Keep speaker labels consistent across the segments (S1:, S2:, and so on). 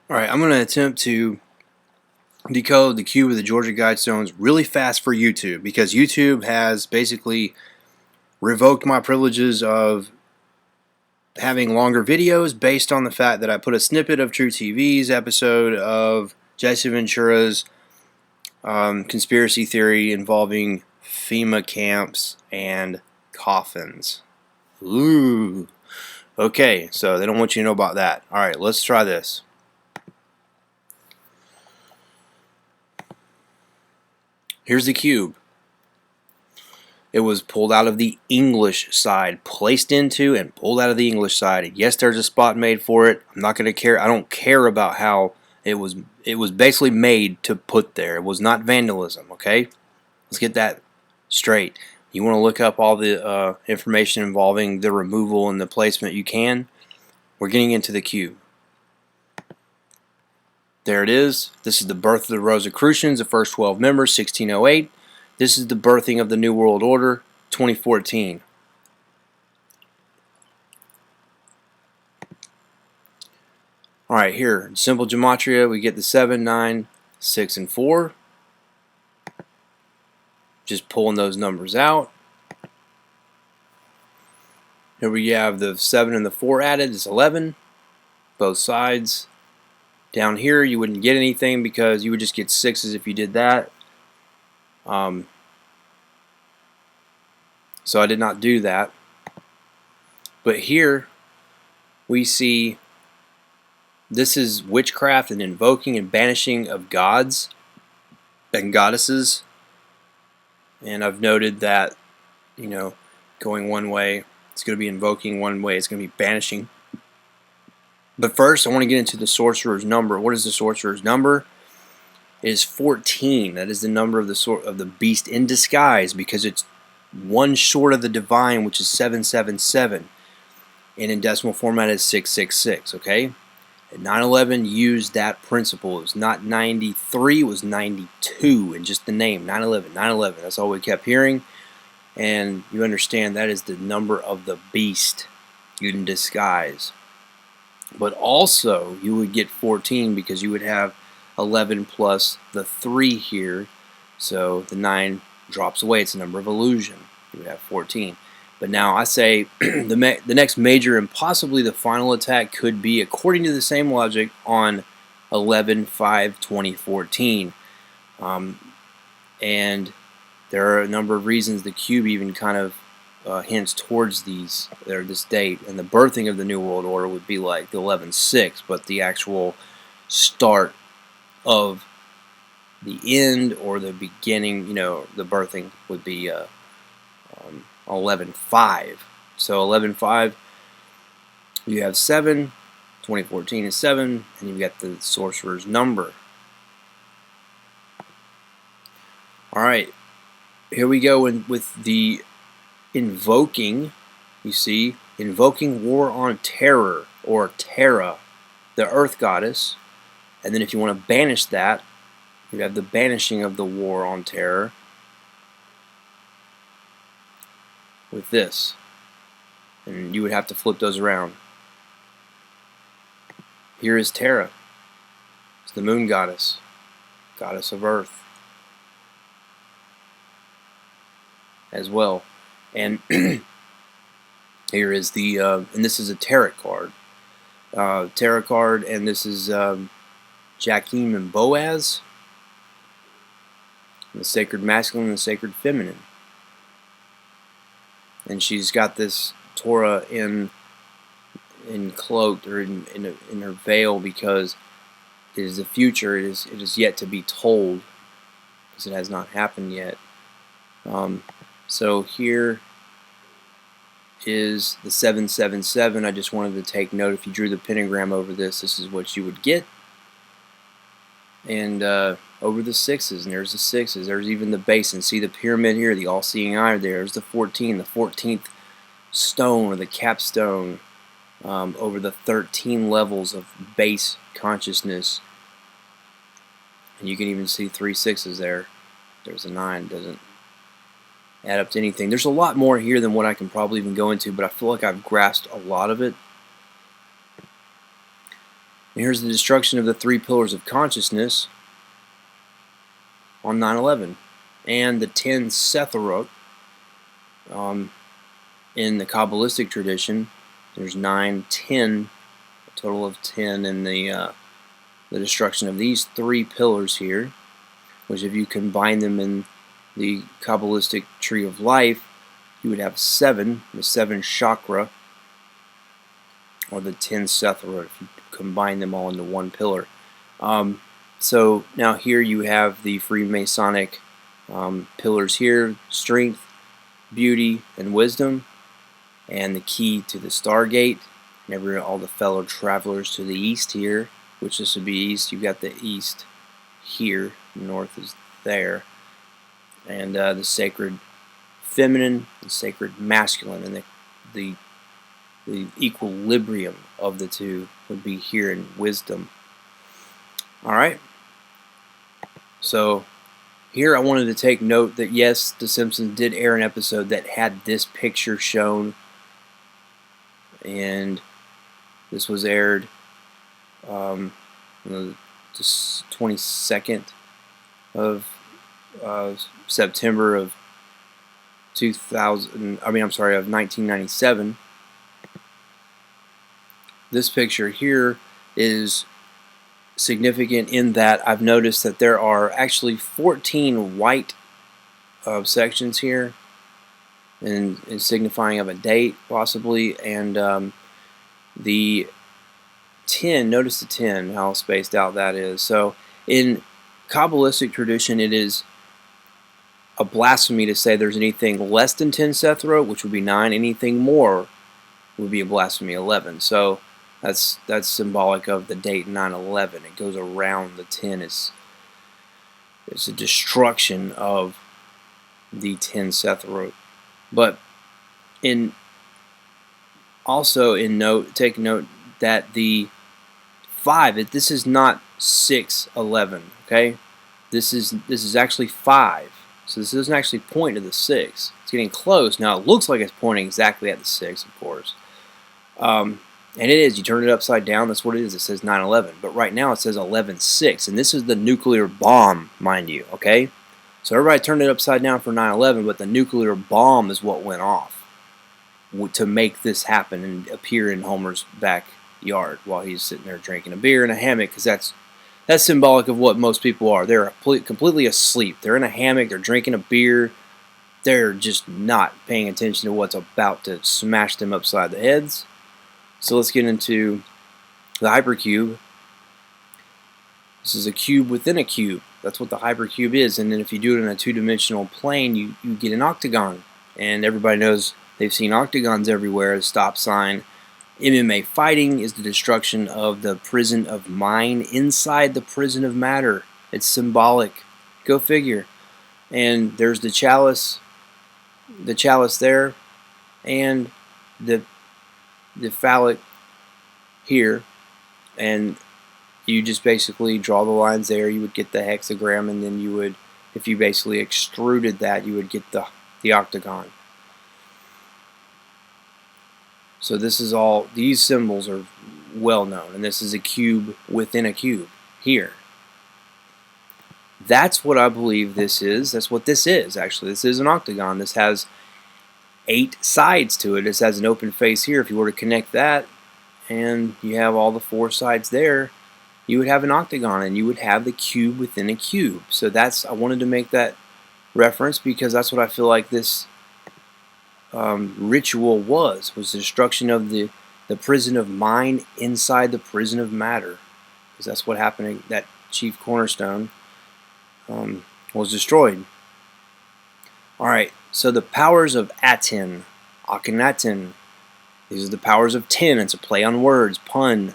S1: Alright, I'm going to attempt to decode the cube of the Georgia Guidestones really fast for YouTube, because YouTube has basically revoked my privileges of having longer videos based on the fact that I put a snippet of True TV's episode of Jesse Ventura's conspiracy theory involving F.E.M.A camps and coffins. Ooh. Okay, so they don't want you to know about that. Alright, let's try this. Here's the cube. It was pulled out of the English side, placed into and pulled out of the English side. Yes, there's a spot made for it. I'm not going to care. I don't care about how it was. It was basically made to put there. It was not vandalism. Okay, let's get that straight. You want to look up all the information involving the removal and the placement. You can. We're getting into the cube. There it is. This is the birth of the Rosicrucians, the first 12 members, 1608. This is the birthing of the New World Order, 2014. Alright, here, simple Gematria, we get the 7, 9, 6, and 4. Just pulling those numbers out. Here we have the 7 and the 4 added, it's 11. Both sides. Down here you wouldn't get anything because you would just get 6s if you did that. So I did not do that. But here we see this is witchcraft and invoking and banishing of gods and goddesses. And I've noted that, you know, going one way, it's going to be invoking, one way it's going to be banishing. But first, I want to get into the sorcerer's number. What is the sorcerer's number? It is 14. That is the number of the beast in disguise, because it's one short of the divine, which is 777, and in decimal format is 666. Okay, and 9/11 used that principle. It was not 93, it was 92, and just the name 9/11, 9/11. That's all we kept hearing, and you understand that is the number of the beast in disguise. But also, you would get 14 because you would have 11 plus the 3 here, so the 9 drops away. It's a number of illusion. You would have 14. But now I say the next major and possibly the final attack could be, according to the same logic, on 11/5/2014. And there are a number of reasons the cube even kind of hints towards this date, and the birthing of the New World Order would be like the 11/6, but the actual start of the end or the beginning, you know, the birthing would be 11/5. So 11/5, you have 7, 2014 is 7, and you've got the sorcerer's number. Alright, here we go with the invoking. You see, invoking war on terror, or Terra, the earth goddess. And then if you want to banish that, you have the banishing of the war on terror with this. And you would have to flip those around. Here is Terra. It's the moon goddess, goddess of earth as well. And here is the and this is a tarot card. And this is Jacqueline and Boaz, the sacred masculine and the sacred feminine. And she's got this Torah cloaked, or in her veil, because it is the future. It is yet to be told, because it has not happened yet. So here is the 777. I just wanted to take note, if you drew the pentagram over this, this is what you would get. And over the 6s, and there's the 6s, there's even the base, and see the pyramid here, the all-seeing eye. There's the 14, the 14th stone, or the capstone, over the 13 levels of base consciousness. And you can even see 3 6s there. There's a 9, doesn't add up to anything. There's a lot more here than what I can probably even go into, but I feel like I've grasped a lot of it. And here's the destruction of the 3 pillars of consciousness on 9/11, and the 10 Sephiroth. In the Kabbalistic tradition, there's 9, 10, a total of 10 in the destruction of these 3 pillars here, which if you combine them in the Kabbalistic tree of life, you would have 7, the 7 chakra, or the 10 Sephiroth, if you combine them all into one pillar. So now here you have the Freemasonic pillars here: strength, beauty, and wisdom, and the key to the Stargate, and all the fellow travelers to the east here, which this would be east. You've got the east here, north is there, and the sacred feminine, the sacred masculine, and the equilibrium of the two would be here in wisdom. Alright, so here I wanted to take note that yes, The Simpsons did air an episode that had this picture shown, and this was aired the 22nd of September of 1997. This picture here is significant in that I've noticed that there are actually 14 white sections here, and signifying of a date possibly, and the 10, notice the 10, how spaced out that is. So in Kabbalistic tradition, it is a blasphemy to say there's anything less than 10 Sephiroth, which would be 9. Anything more would be a blasphemy, 11. So that's symbolic of the date 9/11. It goes around the 10. It's a destruction of the 10 Sephiroth. But take note that the 5, this is not 6/11. Okay, this is actually 5. So this doesn't actually point to the 6. It's getting close. Now it looks like it's pointing exactly at the 6, of course. And it is. You turn it upside down, that's what it is. It says 9/11. But right now it says 11/6. And this is the nuclear bomb, mind you. Okay? So everybody turned it upside down for 9/11, but the nuclear bomb is what went off to make this happen and appear in Homer's backyard while he's sitting there drinking a beer in a hammock, because that's symbolic of what most people are. They're completely asleep. They're in a hammock. They're drinking a beer. They're just not paying attention to what's about to smash them upside the heads. So let's get into the hypercube. This is a cube within a cube. That's what the hypercube is. And then if you do it in a two-dimensional plane, you get an octagon. And everybody knows, they've seen octagons everywhere. A stop sign. MMA fighting is the destruction of the prison of mind inside the prison of matter. It's symbolic. Go figure. And there's the chalice there, and the phallic here, and you just basically draw the lines there. You would get the hexagram, and then you would, if you basically extruded that, you would get the octagon. So this is all, these symbols are well known, and this is a cube within a cube here. That's what I believe this is. That's what this is, actually. This is an octagon. This has 8 sides to it. This has an open face here. If you were to connect that, and you have all the 4 sides there, you would have an octagon, and you would have the cube within a cube. So I wanted to make that reference, because that's what I feel like this ritual was the destruction of the prison of mind inside the prison of matter, because that's what happened. That chief cornerstone was destroyed. Alright, so the powers of Aten, Akhenaten, these are the powers of 10. It's a play on words, pun.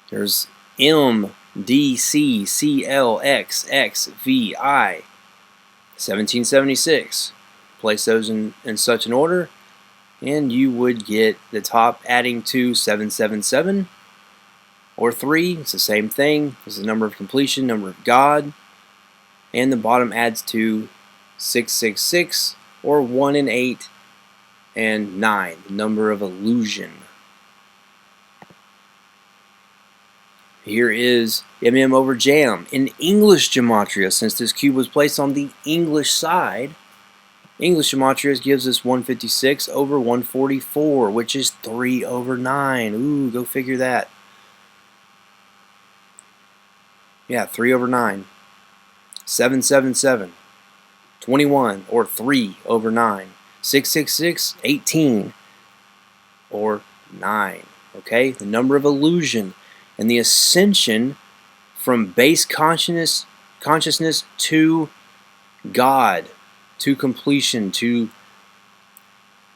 S1: There's M, D, C, C, L, X, X, V, I. 1776. Place those in such an order, and you would get the top adding to 777 or 3. It's the same thing. It's the number of completion, number of God, and the bottom adds to 666 or 1 and 8 and 9, the number of illusion. Here is MM over Jam in English Gematria. Since this cube was placed on the English side, English Gematria gives us 156 over 144, which is 3 over 9. Ooh, go figure that. Yeah, 3 over 9. 777. 21, or 3 over 9. 666, 18, or 9. Okay, the number of illusion and the ascension from base consciousness to God, to completion, to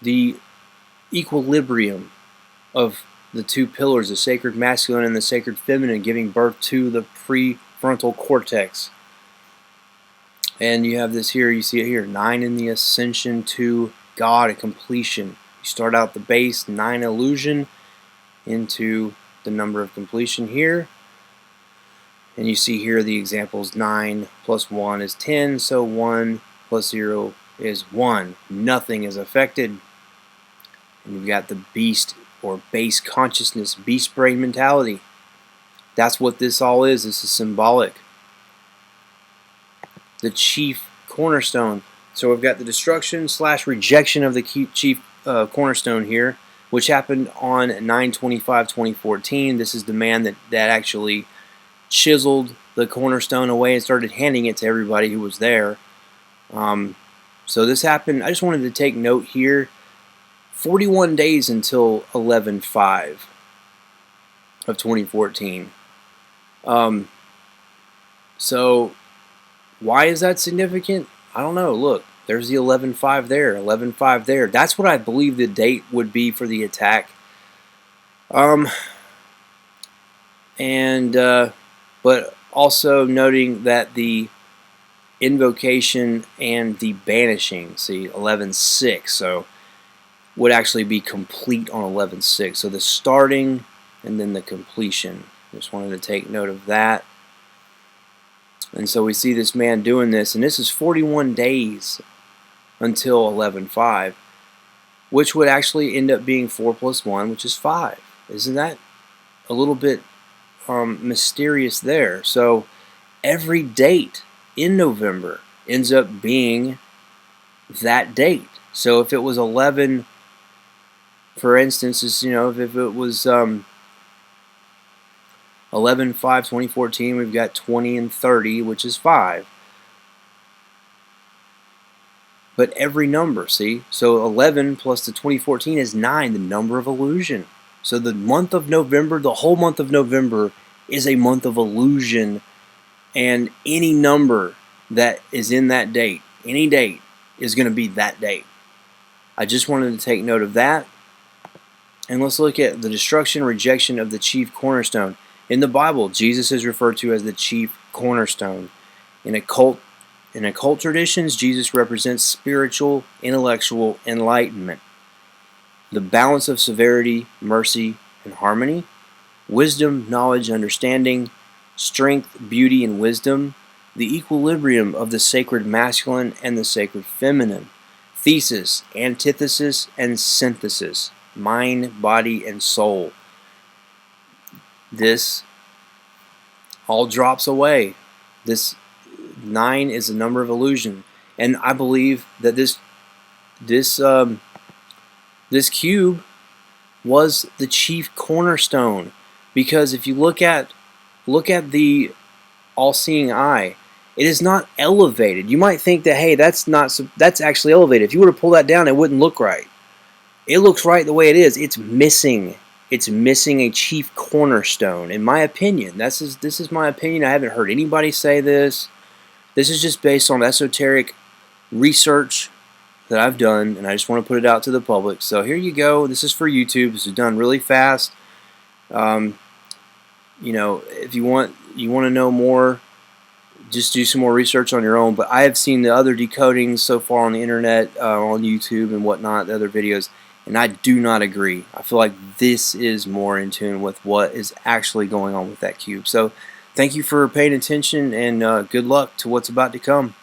S1: the equilibrium of the two pillars, the sacred masculine and the sacred feminine, giving birth to the prefrontal cortex. And you have this here, you see it here, 9 in the ascension to God, a completion. You start out the base, 9 illusion, into the number of completion here. And you see here the examples, 9 plus 1 is 10, so 1 plus 0 is 1. Nothing is affected. And you've got the beast or base consciousness, beast brain mentality. That's what this all is. This is symbolic. The chief cornerstone. So we've got the destruction / rejection of the chief cornerstone here, which happened on 9/25/2014. This is the man that actually chiseled the cornerstone away and started handing it to everybody who was there. So this happened. I just wanted to take note here. 41 days until 11/5 of 2014. So why is that significant? I don't know. Look, there's the 11/5 there, 11/5 there. That's what I believe the date would be for the attack. But also noting that the invocation and the banishing, see, 11/6, so would actually be complete on 11/6. So the starting and then the completion. Just wanted to take note of that. And so we see this man doing this, and this is 41 days until 11/5, which would actually end up being 4 plus 1, which is 5. Isn't that a little bit mysterious there? So every date in November ends up being that date. So if it was 11, for instance, if it was 11/5/2014, we've got 20 and 30, which is 5. But every number, see? So 11 plus the 2014 is 9, the number of illusion. So the month of November, the whole month of November, is a month of illusion. And any number that is in that date, any date, is going to be that date. I just wanted to take note of that. And let's look at the destruction, rejection of the chief cornerstone. In the Bible, Jesus is referred to as the chief cornerstone. In occult traditions, Jesus represents spiritual, intellectual enlightenment. The balance of severity, mercy, and harmony. Wisdom, knowledge, understanding. Strength, beauty, and wisdom. The equilibrium of the sacred masculine and the sacred feminine. Thesis, antithesis, and synthesis. Mind, body, and soul. This all drops away. This 9 is the number of illusion, and I believe that this cube was the chief cornerstone, because if you look at the all-seeing eye, it is not elevated. You might think that, hey, that's actually elevated. If you were to pull that down, it wouldn't look right. It looks right the way it is. It's missing. It's missing a chief cornerstone, in my opinion. This is my opinion. I haven't heard anybody say this. This is just based on esoteric research that I've done, and I just want to put it out to the public. So here you go. This is for YouTube. This is done really fast. If you want to know more, just do some more research on your own. But I have seen the other decodings so far on the internet, on YouTube and whatnot, the other videos. And I do not agree. I feel like this is more in tune with what is actually going on with that cube. So thank you for paying attention, and good luck to what's about to come.